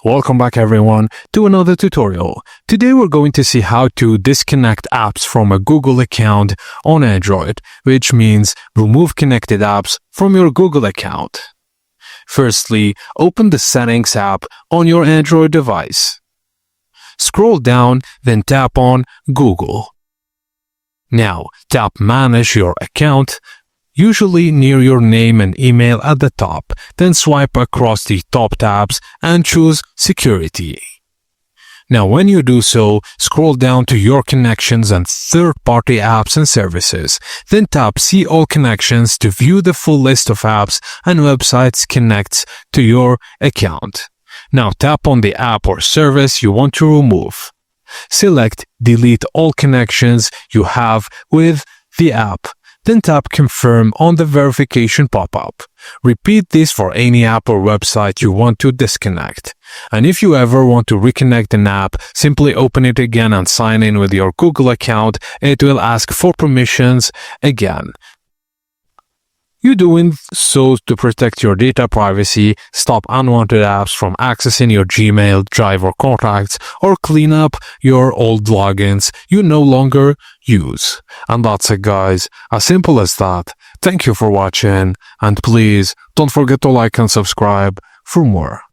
Welcome back everyone to another tutorial. Today we're going to see how to disconnect apps from a Google account on Android, which means remove connected apps from your Google account. Firstly, open the Settings app on your Android device. Scroll down, then tap on Google. Now tap Manage your account, usually near your name and email at the top, then swipe across the top tabs and choose Security. Now when you do so, scroll down to your connections and third-party apps and services, then tap See All Connections to view the full list of apps and websites connected to your account. Now tap on the app or service you want to remove. Select Delete all connections you have with the app. Then tap Confirm on the verification pop-up. Repeat this for any app or website you want to disconnect. And if you ever want to reconnect an app, simply open it again and sign in with your Google account. It will ask for permissions again. You're doing so to protect your data privacy, stop unwanted apps from accessing your Gmail, Drive or contacts, or clean up your old logins you no longer use. And that's it guys, as simple as that. Thank you for watching, and please don't forget to like and subscribe for more.